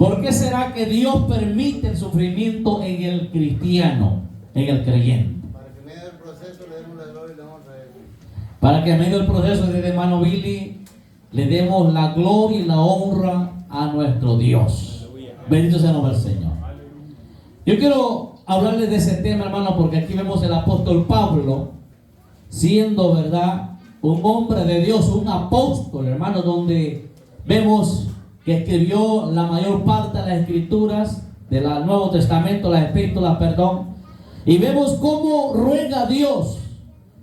¿Por qué será que Dios permite el sufrimiento en el cristiano, en el creyente? Para que en medio del proceso le demos la gloria y la honra a Él. Para que en medio del proceso de hermano Billy le demos la gloria y la honra a nuestro Dios. Bendito sea el nombre del Señor. Yo quiero hablarles de ese tema, hermano, porque aquí vemos el apóstol Pablo siendo, ¿verdad?, un hombre de Dios, un apóstol, hermano, donde vemos que escribió la mayor parte de las escrituras del Nuevo Testamento, las epístolas, perdón, y vemos cómo ruega a Dios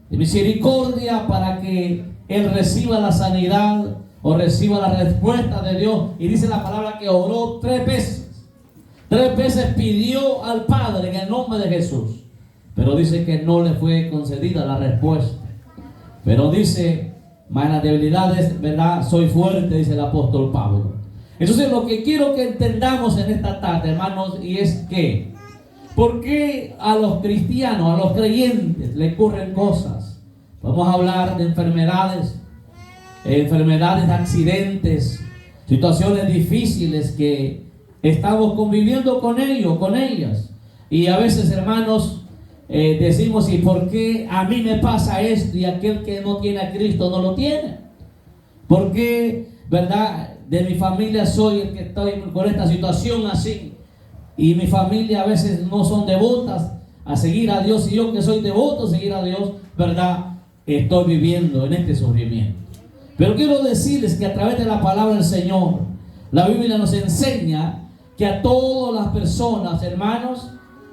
de misericordia para que él reciba la sanidad o reciba la respuesta de Dios. Y dice la palabra que oró 3 veces. 3 veces pidió al Padre en el nombre de Jesús, pero dice que no le fue concedida la respuesta. Pero dice, en las debilidades, ¿verdad?, soy fuerte, dice el apóstol Pablo. Entonces lo que quiero que entendamos en esta tarde, hermanos, y es que ¿por qué a los cristianos, a los creyentes le ocurren cosas? Vamos a hablar de enfermedades, accidentes, situaciones difíciles que estamos conviviendo con ellos, con ellas. Y a veces, hermanos, decimos, ¿y por qué a mí me pasa esto y aquel que no tiene a Cristo no lo tiene? ¿Por qué, verdad, de mi familia soy el que estoy con esta situación así? Y mi familia a veces no son devotas a seguir a Dios, y yo que soy devoto a seguir a Dios, verdad, estoy viviendo en este sufrimiento. Pero quiero decirles que a través de la palabra del Señor, la Biblia nos enseña que a todas las personas, hermanos,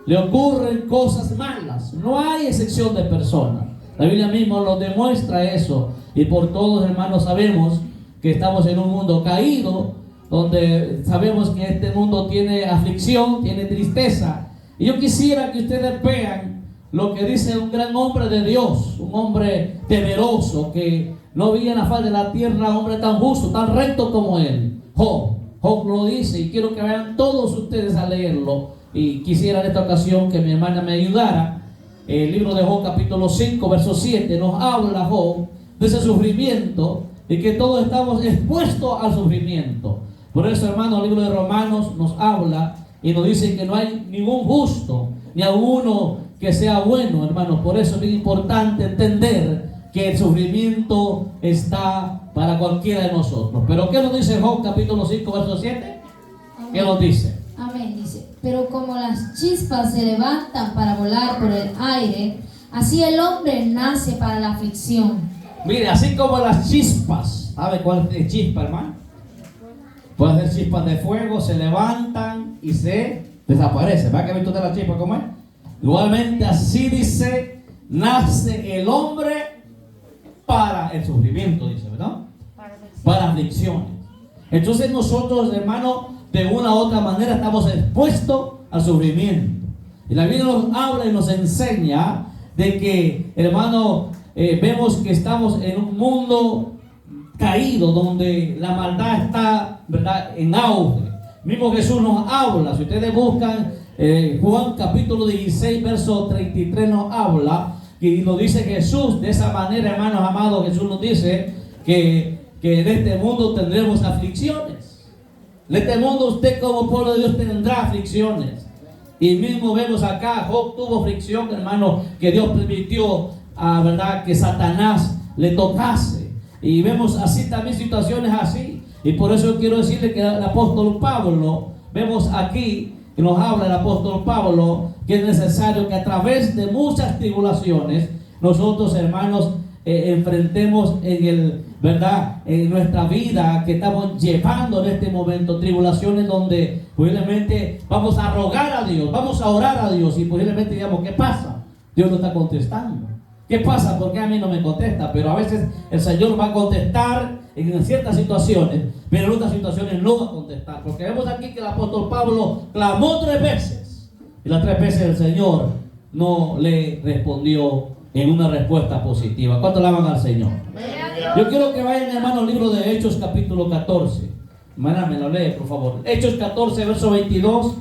le ocurren cosas malas. No hay excepción de personas. La Biblia misma lo demuestra eso. Y por todos, hermanos, sabemos que estamos en un mundo caído, donde sabemos que este mundo tiene aflicción, tiene tristeza. Y yo quisiera que ustedes vean lo que dice un gran hombre de Dios, un hombre temeroso, que no veía en la faz de la tierra un hombre tan justo, tan recto como él. Job lo dice, y quiero que vayan todos ustedes a leerlo. Y quisiera en esta ocasión que mi hermana me ayudara. El libro de Job, capítulo 5, verso 7, nos habla Job de ese sufrimiento, y que todos estamos expuestos al sufrimiento. Por eso, hermano, el libro de Romanos nos habla y nos dice que no hay ningún justo, ni alguno que sea bueno, hermano. Por eso es bien importante entender que el sufrimiento está para cualquiera de nosotros. Pero ¿qué nos dice Job, capítulo 5, verso 7? ¿Qué nos dice? Amén, dice: pero como las chispas se levantan para volar por el aire, así el hombre nace para la aflicción. Mire, así como las chispas, ¿sabe cuál es chispa, hermano? Pueden ser chispas de fuego, se levantan y se desaparecen. ¿Va que ha visto usted la chispa cómo es? Igualmente así dice, nace el hombre para el sufrimiento, dice, ¿verdad? Para aflicciones. Entonces nosotros, hermano, de una u otra manera estamos expuestos al sufrimiento. Y la Biblia nos habla y nos enseña de que, hermano, vemos que estamos en un mundo caído, donde la maldad está, ¿verdad?, en auge. Mismo Jesús nos habla. Si ustedes buscan Juan capítulo 16, verso 33, nos habla, y nos dice Jesús de esa manera, hermanos amados. Jesús nos dice que en este mundo tendremos aflicciones. En este mundo usted como pueblo de Dios tendrá aflicciones. Y mismo vemos acá, Job tuvo aflicción, hermano, que Dios permitió, ¿verdad?, que Satanás le tocase. Y vemos así también situaciones así. Y por eso quiero decirle que el apóstol Pablo, vemos aquí que nos habla el apóstol Pablo, que es necesario que a través de muchas tribulaciones nosotros, hermanos, enfrentemos ¿verdad?, en nuestra vida que estamos llevando en este momento, tribulaciones donde posiblemente vamos a rogar a Dios, vamos a orar a Dios, y posiblemente digamos, ¿qué pasa? Dios no está contestando. ¿Qué pasa? ¿Por qué a mí no me contesta? Pero a veces el Señor va a contestar en ciertas situaciones, pero en otras situaciones no va a contestar. Porque vemos aquí que el apóstol Pablo clamó 3 veces, y las 3 veces el Señor no le respondió en una respuesta positiva. ¿Cuánto alaban al Señor? Yo quiero que vayan, hermano, al libro de Hechos capítulo 14. Hermana, me lo lee, por favor. Hechos 14, verso 22.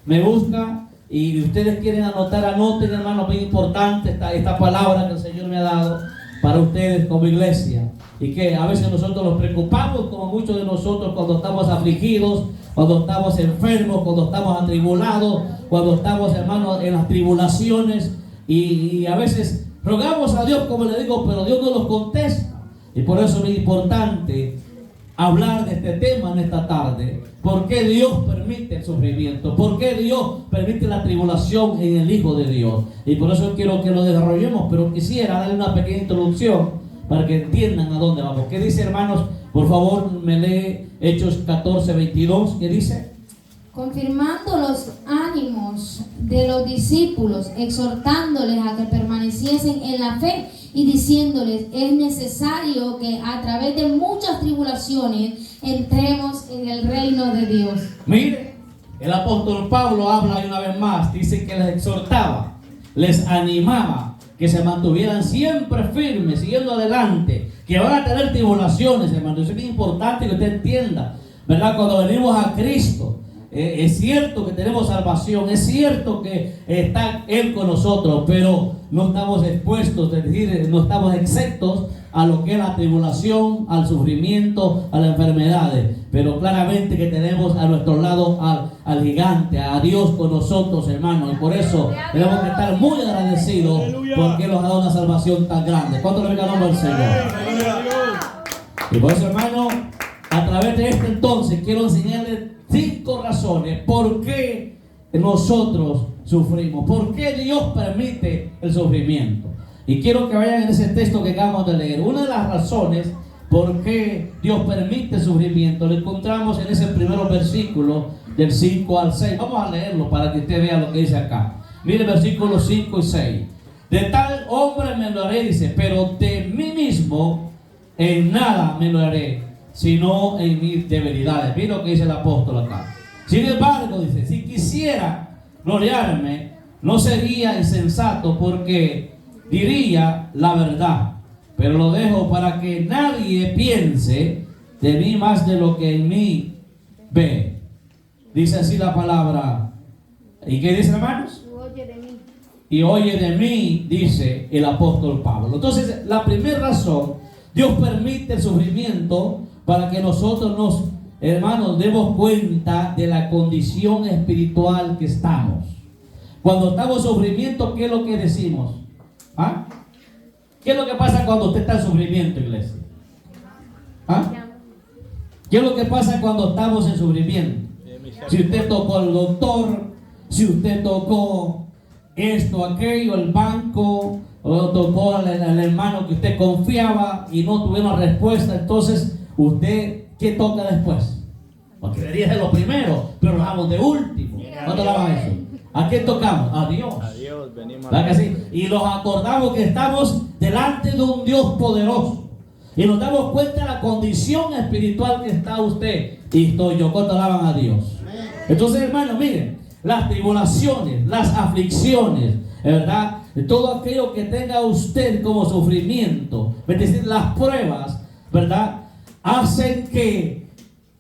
Me busca. Y ustedes quieren anotar, anoten, hermano, muy importante esta palabra que el Señor me ha dado para ustedes como iglesia. Y que a veces nosotros nos preocupamos, como muchos de nosotros, cuando estamos afligidos, cuando estamos enfermos, cuando estamos atribulados, cuando estamos, hermanos, en las tribulaciones, y a veces rogamos a Dios, como le digo, pero Dios no los contesta. Y por eso es importante hablar de este tema en esta tarde. ¿Por qué Dios permite el sufrimiento? ¿Por qué Dios permite la tribulación en el Hijo de Dios? Y por eso quiero que lo desarrollemos, pero quisiera darle una pequeña introducción para que entiendan a dónde vamos. ¿Qué dice, hermanos? Por favor, me lee Hechos 14:22. ¿Qué dice? Confirmando los ánimos de los discípulos, exhortándoles a que permaneciesen en la fe y diciéndoles: es necesario que a través de muchas tribulaciones entremos en el reino de Dios. Mire, el apóstol Pablo habla una vez más, dice que les exhortaba, les animaba, que se mantuvieran siempre firmes, siguiendo adelante, que van a tener tribulaciones, hermano. Eso es bien importante que usted entienda, ¿verdad? Cuando venimos a Cristo, es cierto que tenemos salvación, es cierto que está Él con nosotros, pero no estamos expuestos, es decir, no estamos exentos a lo que es la tribulación, al sufrimiento, a las enfermedades. Pero claramente que tenemos a nuestro lado al gigante, a Dios con nosotros, hermanos. Y por eso tenemos que estar muy agradecidos porque Él nos ha dado una salvación tan grande. ¿Cuánto le venga el nombre al Señor? Y por eso, hermano, a través de este entonces quiero enseñarles 5 razones por qué nosotros sufrimos, por qué Dios permite el sufrimiento. Y quiero que vayan en ese texto que acabamos de leer. Una de las razones por qué Dios permite el sufrimiento lo encontramos en ese primer versículo del 5 al 6. Vamos a leerlo para que usted vea lo que dice acá. Mire versículos 5 y 6. De tal hombre me lo haré, dice, pero de mí mismo en nada me lo haré, sino en mis debilidades. Mira lo que dice el apóstol acá. Sin embargo, dice, si quisiera gloriarme, no sería insensato, porque diría la verdad, pero lo dejo para que nadie piense de mí más de lo que en mí ve. Dice así la palabra. ¿Y qué dice, hermanos? Y oye de mí, dice el apóstol Pablo. Entonces, la primera razón, Dios permite el sufrimiento para que nosotros nos, hermanos, demos cuenta de la condición espiritual que estamos. Cuando estamos en sufrimiento, ¿qué es lo que decimos? ¿Ah? ¿Qué es lo que pasa cuando usted está en sufrimiento, iglesia? ¿Ah? ¿Qué es lo que pasa cuando estamos en sufrimiento? Si usted tocó al doctor, si usted tocó esto, aquello, el banco, o tocó al hermano que usted confiaba y no tuvieron respuesta, entonces usted, ¿qué toca después? Porque debería ser lo primero, pero lo dejamos de último. ¿Cuánto le va eso? ¿A quién tocamos? A Dios. A Dios, venimos ¿Verdad que sí? Y nos acordamos que estamos delante de un Dios poderoso. Y nos damos cuenta de la condición espiritual que está usted y estoy yo. ¿Cuánto alaban a Dios? Entonces, hermanos, miren, las tribulaciones, las aflicciones, ¿verdad? Todo aquello que tenga usted como sufrimiento, es decir, las pruebas, ¿verdad? Hacen que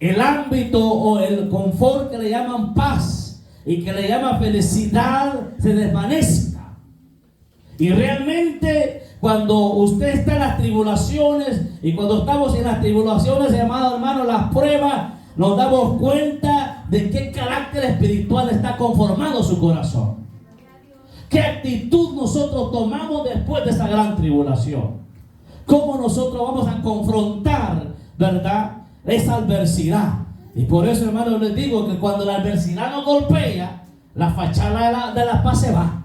el ámbito o el confort que le llaman paz y que le llama felicidad se desvanezca. Y realmente cuando usted está en las tribulaciones y cuando estamos en las tribulaciones, amados hermanos, las pruebas, nos damos cuenta de qué carácter espiritual está conformado su corazón. ¿Qué actitud nosotros tomamos después de esa gran tribulación? ¿Cómo nosotros vamos a confrontar, verdad, esa adversidad? Y por eso, hermanos, les digo que cuando la adversidad nos golpea, la fachada de la paz se va.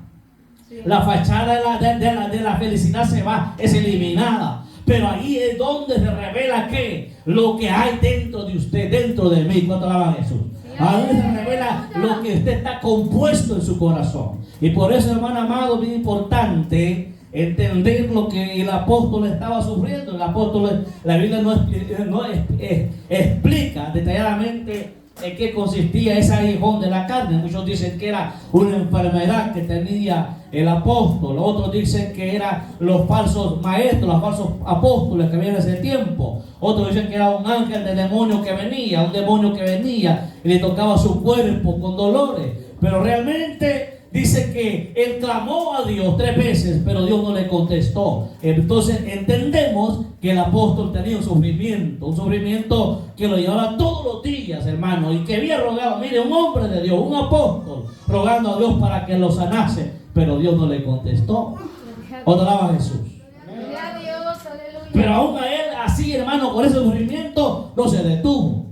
La fachada de la felicidad se va, es eliminada. Pero ahí es donde se revela que lo que hay dentro de usted, dentro de mí. ¿Cuánto alaban Jesús? Ahí se revela lo que usted está compuesto en su corazón. Y por eso, hermano amado, es bien importante entender lo que el apóstol estaba sufriendo. El apóstol, la Biblia no explica detalladamente en qué consistía ese aguijón de la carne. Muchos dicen que era una enfermedad que tenía el apóstol. Otros dicen que eran los falsos maestros, los falsos apóstoles que había en ese tiempo. Otros dicen que era un ángel de demonio que venía, un demonio que venía y le tocaba su cuerpo con dolores. Pero realmente dice que él clamó a Dios 3 veces, pero Dios no le contestó. Entonces entendemos que el apóstol tenía un sufrimiento que lo llevaba todos los días, hermano, y que había rogado, mire, un hombre de Dios, un apóstol, rogando a Dios para que lo sanase, pero Dios no le contestó. Alaba a Jesús. Pero aún a él, así, hermano, con ese sufrimiento, no se detuvo.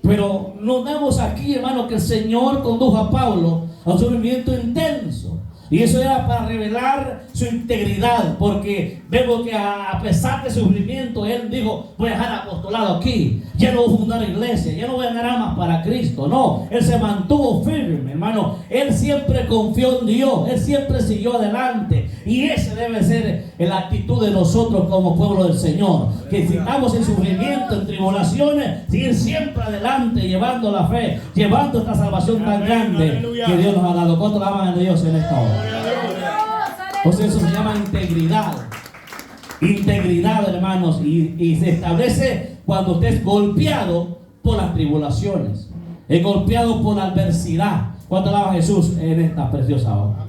Pero nos damos aquí, hermano, que el Señor condujo a Pablo a un sufrimiento intenso. Y eso era para revelar su integridad, porque vemos que a pesar de su sufrimiento, él dijo, voy a dejar apostolado aquí, ya no voy a fundar iglesia, ya no voy a ganar más para Cristo. No, él se mantuvo firme, hermano. Él siempre confió en Dios, él siempre siguió adelante. Y esa debe ser la actitud de nosotros como pueblo del Señor, que si estamos en sufrimiento, en tribulaciones, seguir siempre adelante, llevando la fe, llevando esta salvación tan grande que Dios nos ha dado. ¿Cuánto la aman a Dios en esta hora? Entonces eso se llama integridad. Integridad, hermanos, y se establece cuando usted es golpeado por las tribulaciones, es golpeado por la adversidad. ¿Cuánto alaba Jesús en esta preciosa hora?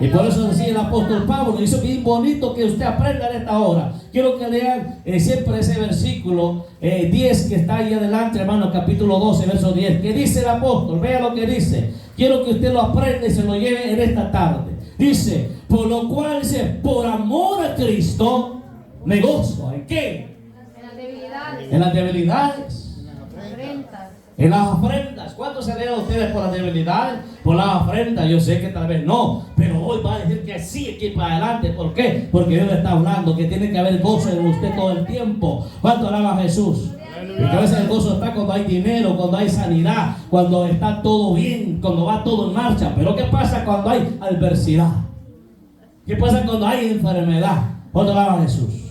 Y por eso decía el apóstol Pablo, hizo bien bonito que usted aprenda en esta hora. Quiero que lean siempre ese versículo 10 que está ahí adelante, hermano, capítulo 12, verso 10. ¿Qué dice el apóstol? Vea lo que dice. Quiero que usted lo aprenda y se lo lleve en esta tarde. Dice, por lo cual dice, por amor a Cristo, me gozo. ¿En qué? En las debilidades. En las debilidades. En las afrentas. ¿Cuánto se leen a ustedes por las debilidades? Por las afrentas. Yo sé que tal vez no, pero hoy va a decir que sí, aquí para adelante. ¿Por qué? Porque Dios está hablando que tiene que haber gozo en usted todo el tiempo. ¿Cuánto alaba a Jesús? Porque a veces el gozo está cuando hay dinero, cuando hay sanidad, cuando está todo bien, cuando va todo en marcha. Pero ¿qué pasa cuando hay adversidad? ¿Qué pasa cuando hay enfermedad? ¿Cuánto alaba a Jesús?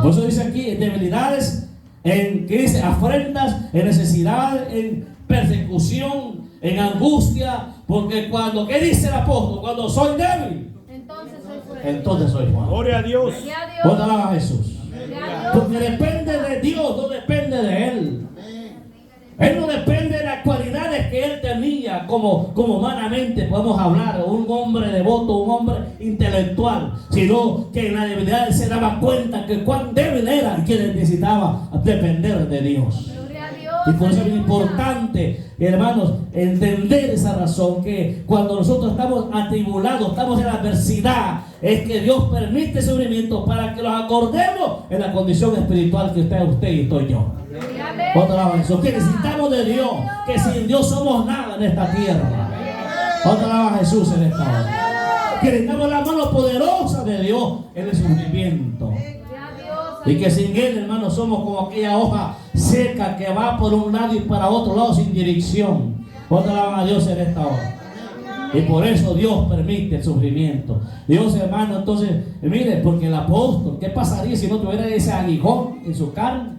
Por eso dice aquí, debilidades, ¿qué dice? Afrentas, en necesidad, en persecución, en angustia. Porque cuando, ¿qué dice el apóstol? Cuando soy débil, entonces soy fuerte. Gloria a Dios. ¿Cuánto alaba a Jesús? Porque depende de Dios, no depende de él. Él no depende de las cualidades que él tenía, como humanamente podemos hablar, un hombre devoto, un hombre intelectual, sino que en la debilidad él se daba cuenta que cuán débil era y que necesitaba depender de Dios. Y por eso es importante, hermanos, entender esa razón, que cuando nosotros estamos atribulados, estamos en adversidad, es que Dios permite sufrimiento para que los acordemos en la condición espiritual que está usted y estoy yo. ¿Cuánto alaban eso? Que necesitamos de Dios, que sin Dios somos nada en esta tierra. ¿Cuánto alaban Jesús en esta hora? Que necesitamos la mano poderosa de Dios en el sufrimiento. Y que sin Él, hermanos, somos como aquella hoja seca que va por un lado y para otro lado sin dirección. ¿Cuánto alaban a Dios en esta hora? Y por eso Dios permite el sufrimiento. Dios, hermano, entonces, mire, porque el apóstol, ¿qué pasaría si no tuviera ese aguijón en su carne?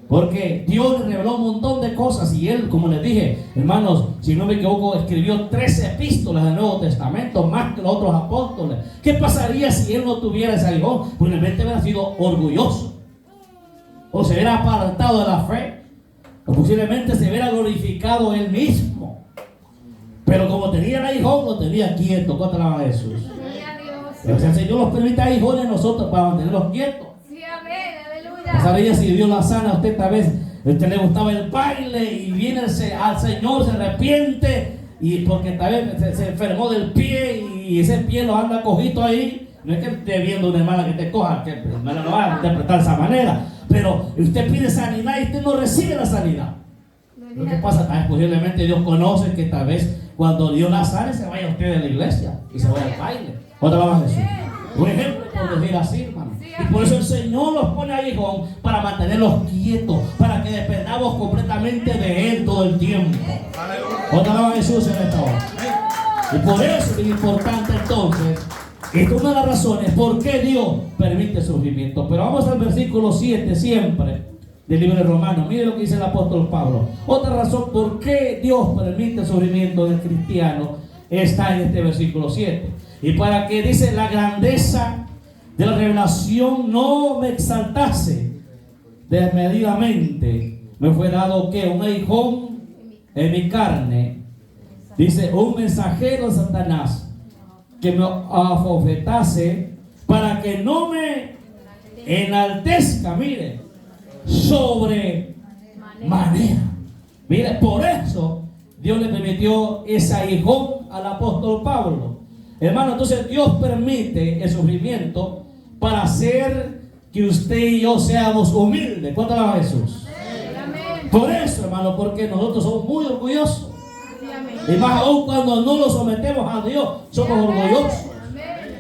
Porque Dios le reveló un montón de cosas y él, como les dije, hermanos, si no me equivoco, escribió 13 epístolas del Nuevo Testamento, más que los otros apóstoles. ¿Qué pasaría si él no tuviera ese aguijón? Probablemente hubiera sido orgulloso, o se hubiera apartado de la fe, o posiblemente se hubiera glorificado él mismo. Pero como tenía el aguijón, lo tenía quieto. ¿Cuánto alaba a Jesús? O sea, el Señor nos permite aguijones a nosotros para mantenerlos quietos. Pasaría si Dios la sana a usted, tal vez usted le gustaba el baile y viene al Señor, se arrepiente y porque tal vez se enfermó del pie y ese pie lo anda cojito ahí. No es que esté viendo una hermana que te coja, que no lo va a interpretar de esa manera, pero usted pide sanidad y usted no recibe la sanidad. Lo que pasa, tal vez posiblemente Dios conoce que tal vez cuando Dios la sane se vaya usted de la iglesia y se vaya al baile. ¿Cuánto vamos a decir? Por ejemplo, por decir así, hermano. Y por eso el Señor los pone aguijón para mantenerlos quietos, para que dependamos completamente de Él todo el tiempo. ¿Cuánto alaba a Jesús en esta hora? Y por eso es importante entonces, esta es una de las razones por qué Dios permite sufrimiento. Pero vamos al versículo 7 siempre del libro de Romanos. Mire lo que dice el apóstol Pablo. Otra razón por qué Dios permite el sufrimiento del cristiano está en este versículo 7. Y para que dice la grandeza de la revelación no me exaltase desmedidamente, me fue dado que un aguijón en mi carne, Dice, un mensajero de Satanás que me afofetase para que no me enaltezca, mire, sobre manera. Mire, por eso Dios le permitió ese aguijón al apóstol Pablo. Hermano, entonces Dios permite el sufrimiento para hacer que usted y yo seamos humildes. ¿Cuánto alaba a Jesús? Por eso, hermano, porque nosotros somos muy orgullosos. Y más aún cuando no nos sometemos a Dios, somos orgullosos.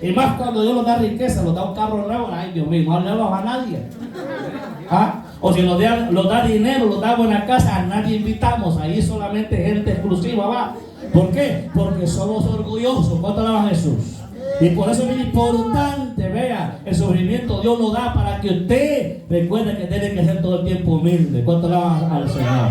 Y más cuando Dios nos da riqueza, nos da un carro nuevo, ay Dios mío, no le damos a nadie. ¿Ah? O si nos da dinero, nos da buena casa, a nadie invitamos, ahí solamente gente exclusiva va. ¿Por qué? Porque somos orgullosos. ¿Cuánto alaba a Jesús? Y por eso es muy importante, vea, el sufrimiento Dios lo da para que usted recuerde que tiene que ser todo el tiempo humilde. ¿Cuánto alaba al Señor?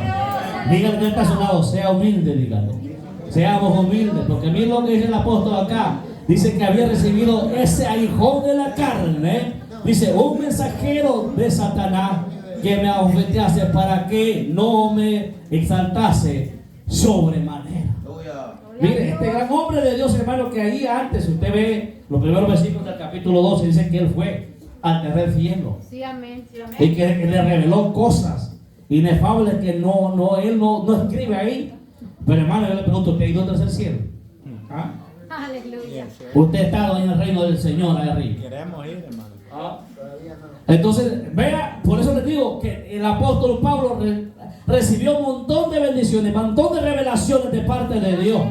Dígale que está a su lado, sea humilde, dígale. Seamos humildes, porque mira lo que dice el apóstol acá. Dice que había recibido ese aguijón de la carne. Dice, un mensajero de Satanás que me afofetease para que no me exaltase sobremanera. Mire, este gran hombre de Dios, hermano, que ahí antes, usted ve los primeros versículos del capítulo 12, dice que él fue al tercer cielo. Sí, amén, sí, amén. Y que le reveló cosas inefables que él no escribe ahí. Pero hermano, yo le pregunto, ¿usted ha ido al tercer cielo? ¿Ah? Aleluya. Usted ha estado en el reino del Señor allá arriba. Queremos ir, hermano. ¿Ah? Entonces, vea, por eso les digo que el apóstol Pablo recibió un montón de bendiciones, un montón de revelaciones de parte de Dios.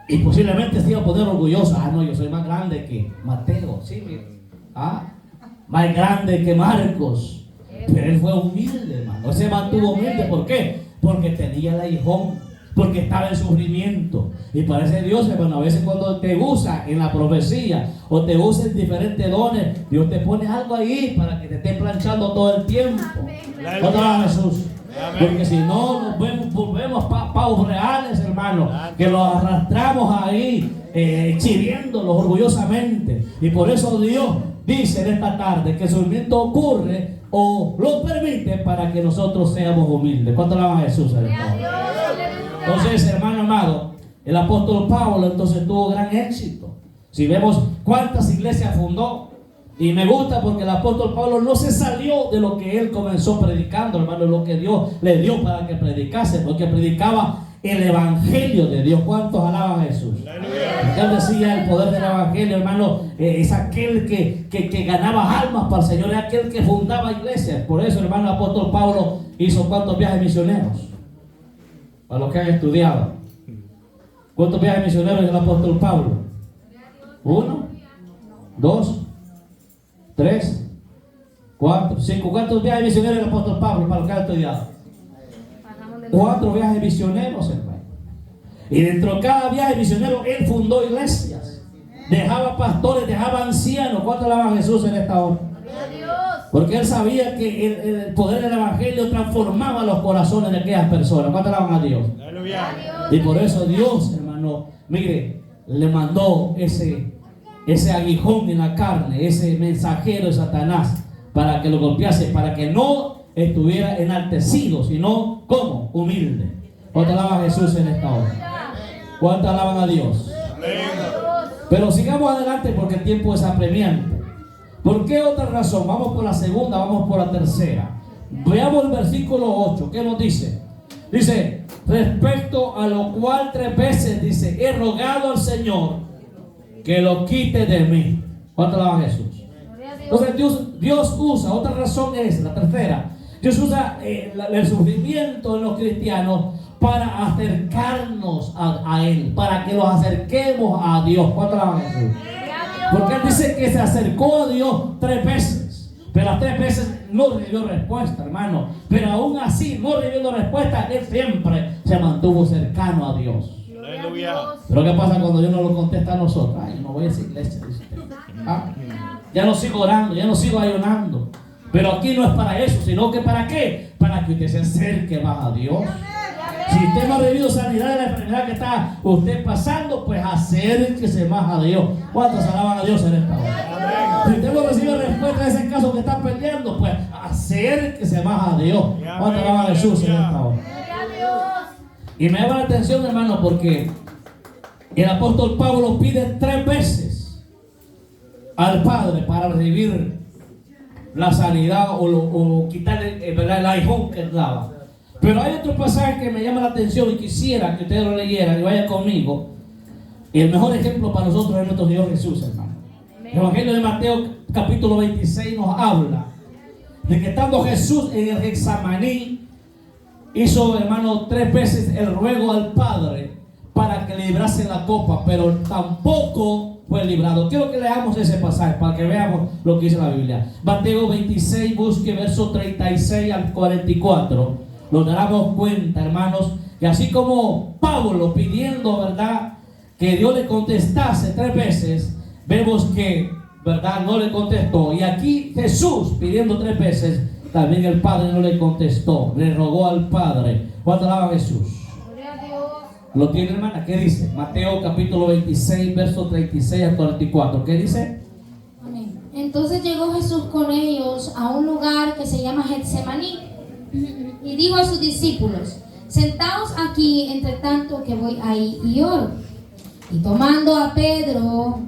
Y posiblemente se iba a poner orgulloso. Ah, no, yo soy más grande que Mateo. Sí, mire. Ah, más grande que Marcos. Pero él fue humilde, hermano. Él se mantuvo humilde. ¿Por qué? Porque tenía el aguijón. Porque estaba en sufrimiento. Y parece Dios, hermano, a veces cuando te usa en la profecía o te usa en diferentes dones, Dios te pone algo ahí para que te esté planchando todo el tiempo. ¿Otra vez, Jesús? Porque si no, nos volvemos pavos reales, hermano, que los arrastramos ahí, exhibiéndolos orgullosamente. Y por eso Dios dice en esta tarde que el sufrimiento ocurre o lo permite para que nosotros seamos humildes. ¿Cuánto alaban a Jesús, hermano? Entonces, hermano amado, el apóstol Pablo entonces tuvo gran éxito. Si vemos cuántas iglesias fundó, y me gusta porque el apóstol Pablo no se salió de lo que él comenzó predicando, hermano, lo que Dios le dio para que predicase, porque predicaba el evangelio de Dios. ¿Cuántos alaban a Jesús? Porque él decía el poder del evangelio, hermano, es aquel que ganaba almas para el Señor, es aquel que fundaba iglesias. Por eso, hermano, el apóstol Pablo hizo cuántos viajes misioneros. Para los que han estudiado, ¿cuántos viajes misioneros hizo el apóstol Pablo? 1, 2, 3, 4, 5. ¿Cuántos viajes misioneros el apóstol Pablo para los que han estudiado? 4 viajes misioneros, hermano. Y dentro de cada viaje misionero él fundó iglesias, dejaba pastores, dejaba ancianos. ¿Cuánto alaban a Jesús en esta hora? Porque él sabía que el poder del evangelio transformaba los corazones de aquellas personas. ¿Cuánto alaban a Dios? Y por eso Dios, hermano, mire, le mandó ese aguijón en la carne, ese mensajero de Satanás, para que lo golpease, para que no estuviera enaltecido, sino como humilde. ¿Cuánto alaban a Jesús en esta hora? ¿Cuánto alaban a Dios? Pero sigamos adelante porque el tiempo es apremiante. ¿Por qué otra razón? Vamos por la segunda, vamos por la tercera. Veamos el versículo 8. ¿Qué nos dice? Dice, respecto a lo cual 3 veces dice, he rogado al Señor que lo quite de mí. ¿Cuánto alaba a Jesús? Entonces Dios usa, otra razón es, la tercera, Dios usa el sufrimiento de los cristianos para acercarnos a Él, para que los acerquemos a Dios. ¿Cuánto alaba a Jesús? Porque Él dice que se acercó a Dios 3 veces, pero las 3 veces no recibió respuesta, hermano. Pero aún así, no recibiendo respuesta, Él siempre se mantuvo cercano a Dios. Pero ¿qué pasa cuando Dios no lo contesta a nosotros? Ay, no voy a esa iglesia, dice usted. Ya no sigo orando, ya no sigo ayunando. Pero aquí no es para eso, sino que ¿para qué? Para que usted se acerque más a Dios. Si usted no ha recibido sanidad de la enfermedad que está usted pasando, pues acérquese más a Dios. ¿Cuántos alaban a Dios en esta hora? Si usted no recibe respuesta a ese caso que está perdiendo, pues acérquese más a Dios. ¿Cuántos alaban a Jesús en esta hora? Y me llama la atención, hermano, porque el apóstol Pablo pide 3 veces al Padre para recibir la sanidad o quitarle el aguijón que daba. Pero hay otro pasaje que me llama la atención y quisiera que ustedes lo leyeran y vayan conmigo. Y el mejor ejemplo para nosotros es nuestro Señor Jesús, hermano. El Evangelio de Mateo capítulo 26 nos habla de que estando Jesús en el Getsemaní, hizo, hermano, 3 veces el ruego al Padre para que le librase la copa, pero tampoco fue librado. Quiero que leamos ese pasaje para que veamos lo que dice la Biblia. Mateo 26, busque versos 36 al 44. Nos daremos cuenta, hermanos, que así como Pablo pidiendo, ¿verdad?, que Dios le contestase 3 veces, vemos que, ¿verdad?, no le contestó. Y aquí Jesús pidiendo 3 veces, también el Padre no le contestó, le rogó al Padre. ¿Cuánto alaba a Jesús? ¿Lo tiene, hermana? ¿Qué dice? Mateo capítulo 26, versos 36 al 44. ¿Qué dice? Amén. Entonces llegó Jesús con ellos a un lugar que se llama Getsemaní y dijo a sus discípulos: sentaos aquí entre tanto que voy ahí y oro. Y tomando a Pedro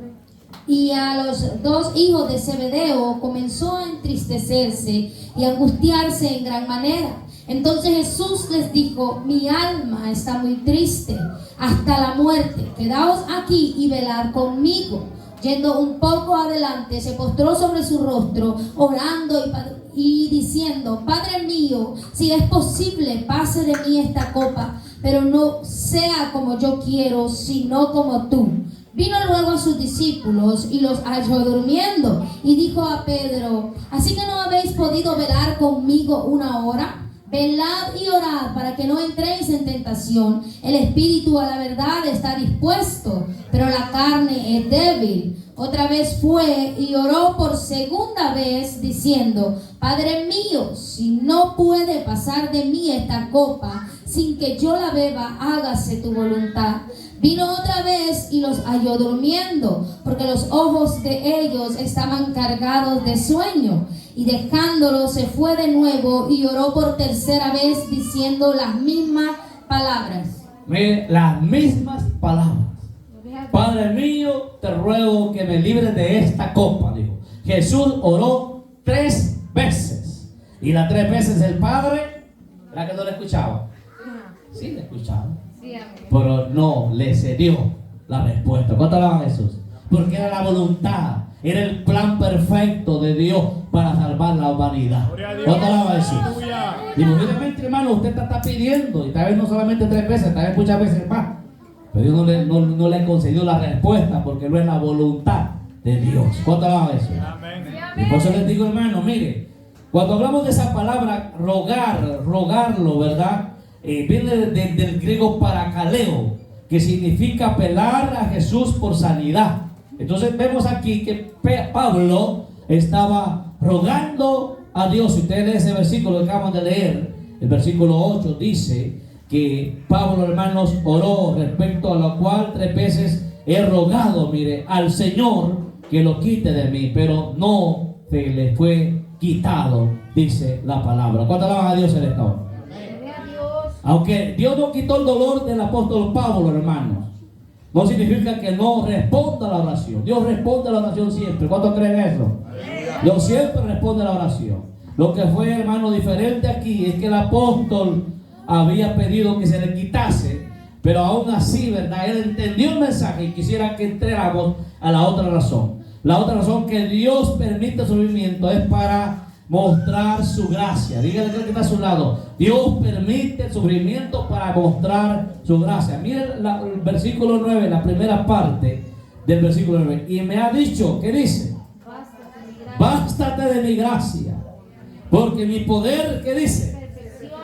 y a los 2 hijos de Zebedeo, comenzó a entristecerse y a angustiarse en gran manera. Entonces Jesús les dijo: mi alma está muy triste hasta la muerte, quedaos aquí y velad conmigo. Yendo un poco adelante, se postró sobre su rostro, orando y diciendo: Padre mío, si es posible, pase de mí esta copa, pero no sea como yo quiero, sino como tú. Vino luego a sus discípulos y los halló durmiendo, y dijo a Pedro: ¿así que no habéis podido velar conmigo 1 hora? Velad y orad para que no entréis en tentación. El espíritu a la verdad está dispuesto, pero la carne es débil. Otra vez fue y oró por segunda vez, diciendo: Padre mío, si no puede pasar de mí esta copa sin que yo la beba, hágase tu voluntad. Vino otra vez y los halló durmiendo, porque los ojos de ellos estaban cargados de sueño. Y dejándolo, se fue de nuevo y oró por tercera vez, diciendo las mismas palabras. Mire, las mismas palabras. Padre mío, te ruego que me libres de esta copa, dijo. Jesús oró 3 veces. Y las 3 veces el Padre, ¿era que no le escuchaba? Sí, le escuchaba. Pero no le cedió la respuesta. ¿Cuánto alaba a Jesús? Porque era la voluntad, era el plan perfecto de Dios para salvar la humanidad. ¿Cuánto alaba a Jesús? Y posiblemente, hermano, usted está pidiendo, y tal vez no solamente 3 veces, tal vez muchas veces más, pero Dios no le concedió la respuesta porque no es la voluntad de Dios. ¿Cuánto alaba a Jesús? Y por eso les digo, hermano, mire, cuando hablamos de esa palabra rogarlo, ¿verdad? Viene del griego parakaleo, que significa apelar a Jesús por sanidad. Entonces vemos aquí que Pablo estaba rogando a Dios. Si ustedes leen ese versículo que acabamos de leer, el versículo 8 dice que Pablo, hermanos, oró respecto a lo cual 3 veces he rogado, mire, al Señor que lo quite de mí, pero no se le fue quitado, dice la palabra. ¿Cuánto alaban a Dios en esta hora? Aunque Dios no quitó el dolor del apóstol Pablo, hermanos, no significa que no responda a la oración. Dios responde a la oración siempre. ¿Cuántos creen eso? Dios siempre responde a la oración. Lo que fue, hermano, diferente aquí es que el apóstol había pedido que se le quitase, pero aún así, ¿verdad? Él entendió el mensaje y quisiera que entráramos a la otra razón. La otra razón que Dios permite el sufrimiento es para mostrar su gracia. Dígale que está a su lado: Dios permite el sufrimiento para mostrar su gracia. Miren el versículo 9, la primera parte del versículo 9. Y me ha dicho, ¿qué dice? Bástate de mi gracia, porque mi poder, ¿qué dice?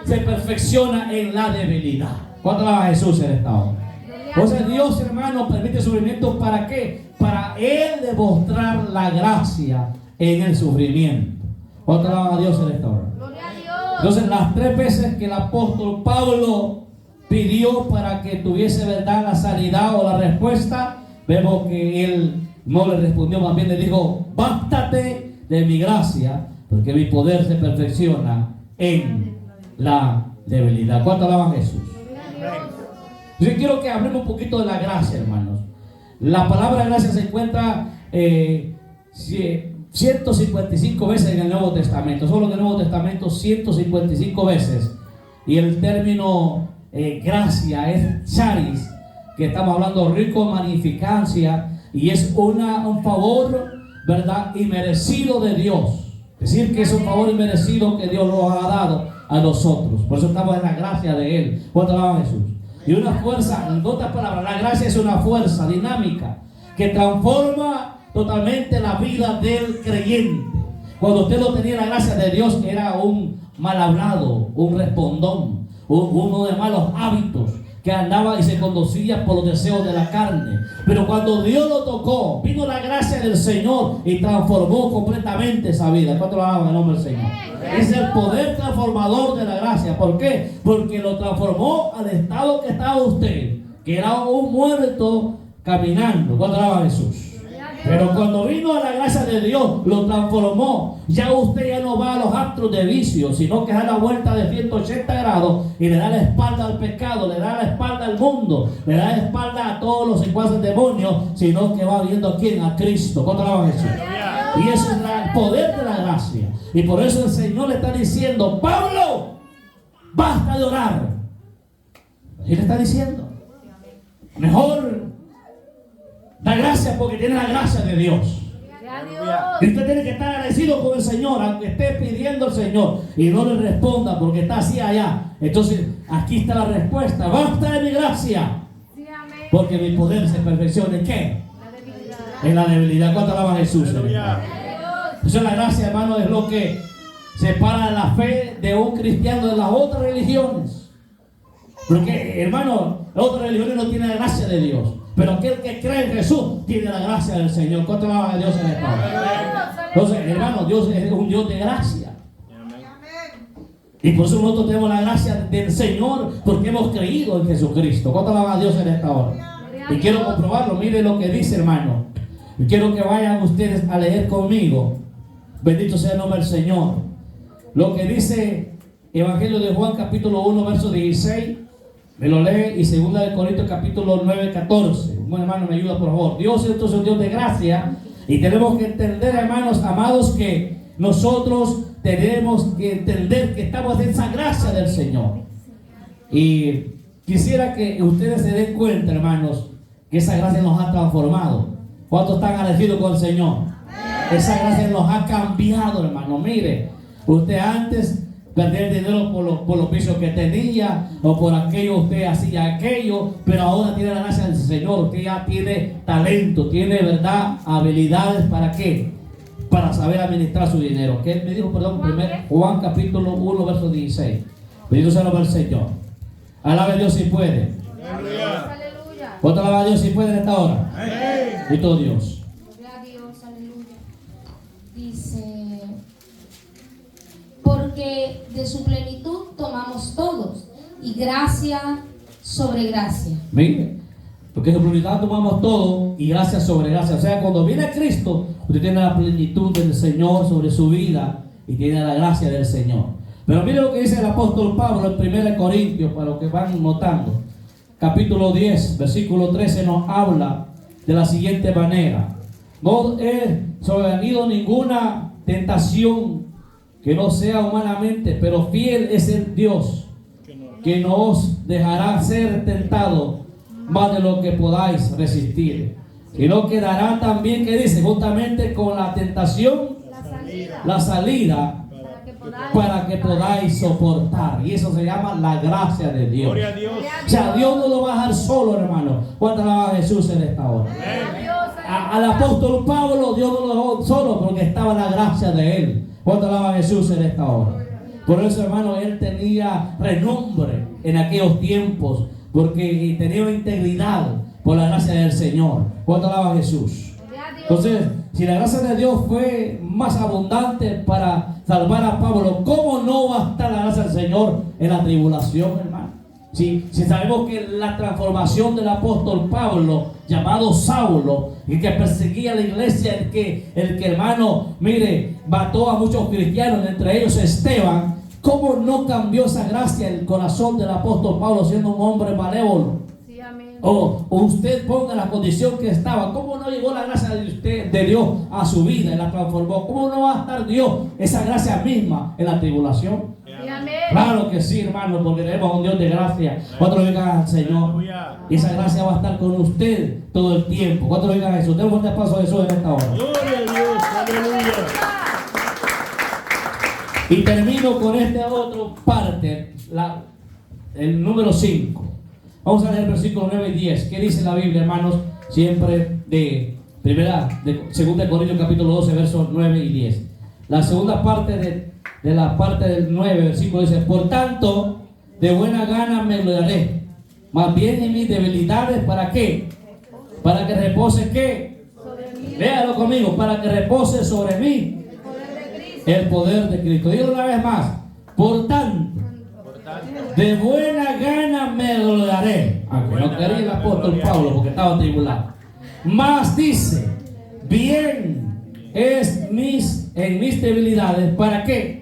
Se perfecciona en la debilidad. ¿Cuánto alaba a Jesús en esta hora? Entonces Dios, hermano, permite sufrimiento, ¿para qué? Para Él demostrar la gracia en el sufrimiento. ¿Cuánto alaban a Dios en esta hora? Entonces, las 3 veces que el apóstol Pablo pidió para que tuviese, verdad, la sanidad o la respuesta, vemos que él no le respondió, más bien le dijo: bástate de mi gracia, porque mi poder se perfecciona en la debilidad. ¿Cuánto alaban a Jesús? Yo quiero que hablemos un poquito de la gracia, hermanos. La palabra gracia se encuentra 155 veces en el Nuevo Testamento. Solo en el Nuevo Testamento 155 veces. Y el término gracia es charis, que estamos hablando rico, magnificancia, y es un favor, ¿verdad? Inmerecido de Dios. Es decir, que es un favor inmerecido que Dios nos ha dado a nosotros. Por eso estamos en la gracia de Él. ¿Cuánto alaba Jesús? Y una fuerza, en otras palabras, la gracia es una fuerza dinámica que transforma totalmente la vida del creyente. Cuando usted no tenía la gracia de Dios, era un mal hablado, un respondón, uno de malos hábitos, que andaba y se conducía por los deseos de la carne. Pero cuando Dios lo tocó, vino la gracia del Señor y transformó completamente esa vida. ¿Cuánto lo alaban en el nombre del Señor? Es el poder transformador de la gracia. ¿Por qué? Porque lo transformó al estado que estaba usted, que era un muerto caminando. ¿Cuánto alaba a Jesús? Pero cuando vino a la gracia de Dios, lo transformó. Ya usted ya no va a los actos de vicio, sino que da la vuelta de 180 grados y le da la espalda al pecado, le da la espalda al mundo, le da la espalda a todos los secuaces demonios, sino que va viendo a quién, a Cristo. ¿Cuánto alaba a Jesús? Y ese es el poder de la gracia. Y por eso el Señor le está diciendo: Pablo, basta de orar. Y le está diciendo: mejor da gracias, porque tiene la gracia de Dios. Y usted tiene que estar agradecido con el Señor, aunque esté pidiendo al Señor y no le responda porque está así allá. Entonces aquí está la respuesta: basta de mi gracia, porque mi poder se perfecciona ¿en qué? En la debilidad. ¿Cuánto alaba a Jesús? Entonces la gracia, hermano, es lo que separa la fe de un cristiano de las otras religiones. Porque, hermano, las otras religiones no tienen la gracia de Dios, pero aquel que cree en Jesús tiene la gracia del Señor. ¿Cuánto alaba a Dios en esta hora? Entonces, hermano, Dios es un Dios de gracia. Y por eso nosotros tenemos la gracia del Señor, porque hemos creído en Jesucristo. ¿Cuánto alaba a Dios en esta hora? Y quiero comprobarlo. Mire lo que dice, hermano. Y quiero que vayan ustedes a leer conmigo. Bendito sea el nombre del Señor. Lo que dice Evangelio de Juan, capítulo 1, verso 16. Me lo lee. Y 2 de Corintios, capítulo 9, 14. Bueno, hermano, me ayuda, por favor. Dios es un Dios de gracia. Y tenemos que entender, hermanos amados, que nosotros tenemos que entender que estamos en esa gracia del Señor. Y quisiera que ustedes se den cuenta, hermanos, que esa gracia nos ha transformado. ¿Cuántos están agradecidos con el Señor? Esa gracia nos ha cambiado, hermano. Mire, usted antes perdía el dinero por los vicios que tenía, o por aquello usted hacía aquello, pero ahora tiene la gracia del Señor. Usted ya tiene talento, tiene, verdad, habilidades. ¿Para qué? Para saber administrar su dinero. ¿Qué me dijo, perdón? Juan capítulo 1, verso 16. Bendito sea el nombre del Señor. Alabe a Dios si puede. Aleluya. ¿Cuánto alaba a Dios si puede en esta hora? Y todo Dios. Gloria a Dios, aleluya. Dice: porque de su plenitud tomamos todos, y gracia sobre gracia. Mire, porque de su plenitud tomamos todo, y gracia sobre gracia. O sea, cuando viene Cristo, usted tiene la plenitud del Señor sobre su vida, y tiene la gracia del Señor. Pero mire lo que dice el apóstol Pablo en 1 Corintios, para los que van notando. Capítulo 10, versículo 13 nos habla de la siguiente manera: no he sobrevenido ninguna tentación que no sea humanamente, pero fiel es el Dios, que no os dejará ser tentado más de lo que podáis resistir, sino que dará también, que dice, justamente con la tentación, la salida para que podáis soportar. Y eso se llama la gracia de Dios. Gloria a Dios. O sea, Dios no lo va a dejar solo, hermano. ¿Cuánto alaba a Jesús en esta hora? Al apóstol Pablo Dios no lo dejó solo, porque estaba la gracia de él. ¿Cuánto alaba a Jesús en esta hora? Por eso, hermano, él tenía renombre en aquellos tiempos, porque tenía integridad por la gracia del Señor. ¿Cuánto alaba a Jesús? Entonces, si la gracia de Dios fue más abundante para salvar a Pablo, ¿cómo no va a estar la gracia del Señor en la tribulación, hermano? Si sabemos que la transformación del apóstol Pablo, llamado Saulo, el que perseguía a la iglesia, el que hermano, mire, mató a muchos cristianos, entre ellos Esteban, ¿cómo no cambió esa gracia el corazón del apóstol Pablo, siendo un hombre malévolo? o usted ponga la condición que estaba, ¿cómo no llegó la gracia de usted, de Dios a su vida y la transformó? ¿Cómo no va a estar Dios, esa gracia misma, en la tribulación? Sí, amén. Claro que sí, hermano, porque tenemos un Dios de gracia. ¿Cuántos vengan al Señor? Y esa gracia va a estar con usted todo el tiempo. ¿Cuántos vengan a Jesús? Tengo un fuerte paso a Jesús en esta hora. Gloria a Dios, aleluya. Y termino con esta otra parte, el número 5. Vamos a leer el versículo 9 y 10. ¿Qué dice la Biblia, hermanos? Siempre de 2 Corintios capítulo 12, versos 9 y 10. La segunda parte de la parte del 9, versículo dice: por tanto, de buena gana me gloriaré, más bien en mis debilidades. ¿Para qué? Para que repose ¿qué? Léalo conmigo. Para que repose sobre mí el poder de Cristo. Digo una vez más: por tanto, de buena gana me gloriaré. Aunque no quería el apóstol Pablo porque estaba tribulado. Más dice: bien es en mis debilidades. ¿Para qué?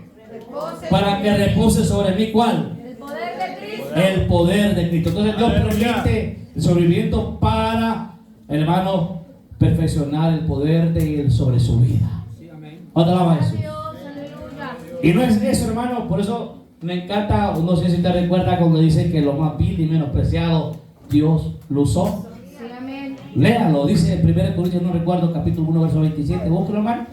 Para que repose sobre mí ¿cuál? El poder de Cristo. El poder de Cristo. Entonces Dios permite el sufrimiento para, hermano, perfeccionar el poder de Él sobre su vida. ¿Cuánto alaba eso? Dios, aleluya. Y no es eso, hermano. Por eso me encanta, no sé si te recuerda cuando dice que lo más vil y menospreciado Dios lo usó. Sí, amén. Léalo, dice en 1 Corintios, no recuerdo, capítulo 1, verso 27. Búsquelo, hermano.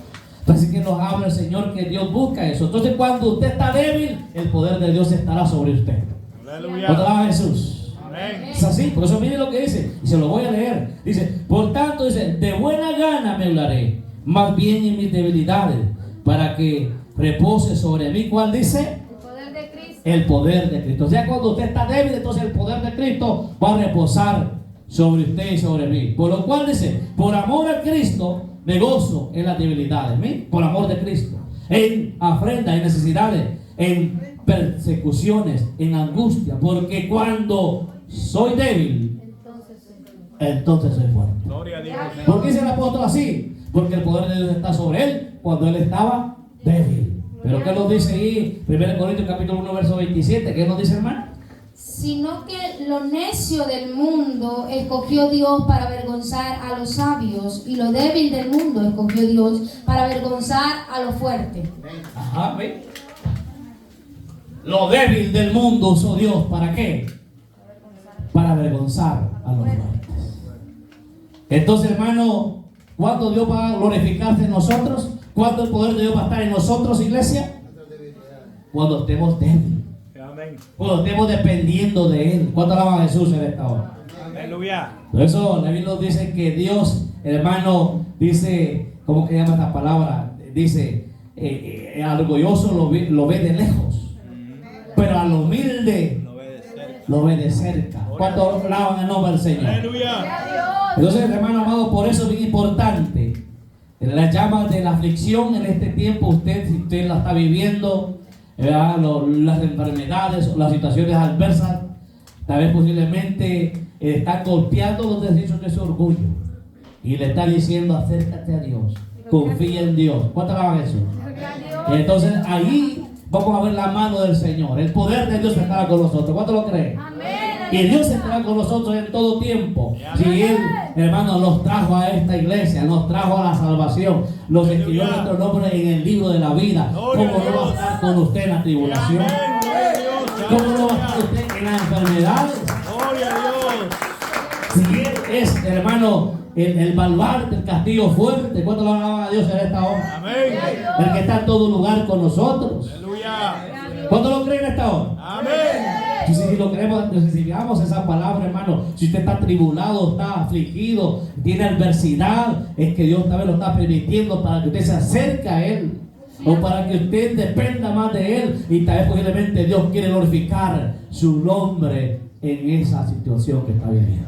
Así que nos habla el Señor que Dios busca eso. Entonces, cuando usted está débil, el poder de Dios estará sobre usted. Aleluya. ¿Cuánto alaba Jesús? Amén. Es así, por eso mire lo que dice, y se lo voy a leer. Dice: por tanto, dice, de buena gana me hablaré, más bien en mis debilidades, para que repose sobre mí. ¿Cuál dice? El poder de Cristo. El poder de Cristo. O sea, cuando usted está débil, entonces el poder de Cristo va a reposar sobre usted y sobre mí. Por lo cual dice: por amor a Cristo me gozo en las debilidades. ¿Sí? Por amor de Cristo. En afrentas, en necesidades, en persecuciones, en angustia. Porque cuando soy débil, entonces soy fuerte. Gloria a Dios. ¿Por qué dice el apóstol así? Porque el poder de Dios está sobre él cuando él estaba débil. Pero ¿qué nos dice ahí? 1 Corintios capítulo 1, verso 27. ¿Qué nos dice, hermano? Sino que lo necio del mundo escogió Dios para avergonzar a los sabios, y lo débil del mundo escogió Dios para avergonzar a los fuertes. Ajá, ¿ve? Lo débil del mundo usó Dios, ¿para qué? Para avergonzar a los fuertes. Entonces, hermano, ¿cuándo Dios va a glorificarse en nosotros? ¿Cuándo el poder de Dios va a estar en nosotros, iglesia? Cuando estemos débiles. Amén. Cuando estemos dependiendo de Él. ¿Cuánto alaban a Jesús en esta hora? Aleluya. Por eso la Biblia nos dice que Dios, hermano, dice, ¿cómo que llama esta palabra? Dice, al orgulloso lo ve de lejos, pero al humilde lo ve de cerca. ¿Cuánto alaban el nombre del Señor? Aleluya. Entonces, hermano amado, por eso es bien importante las llamas de la aflicción en este tiempo. Usted, si usted la está viviendo, las enfermedades o las situaciones adversas, tal vez posiblemente está golpeando los derechos de su orgullo y le está diciendo: acércate a Dios, confía en Dios. ¿Cuánto alaban eso? Entonces ahí vamos a ver la mano del Señor. El poder de Dios estará con nosotros. ¿Cuánto lo creen? Y Dios estará con nosotros en todo tiempo. Si Él, hermano, nos trajo a esta iglesia, nos trajo a la salvación, nos escribió nuestro nombre en el libro de la vida, ¿cómo no va a estar con usted en la tribulación? ¿Cómo no va a estar usted en las enfermedades? Gloria a Dios. Si Él es, hermano, el baluarte, el castillo fuerte, ¿cuánto lo alaban a Dios en esta hora? Amén. El que está en todo lugar con nosotros. Aleluya. ¿Cuánto lo creen en esta hora? Amén. Si lo creemos, necesitamos esa palabra, hermano. Si usted está tribulado, está afligido, tiene adversidad, es que Dios también lo está permitiendo para que usted se acerque a Él, o para que usted dependa más de Él, y tal vez posiblemente Dios quiere glorificar su nombre en esa situación que está viviendo.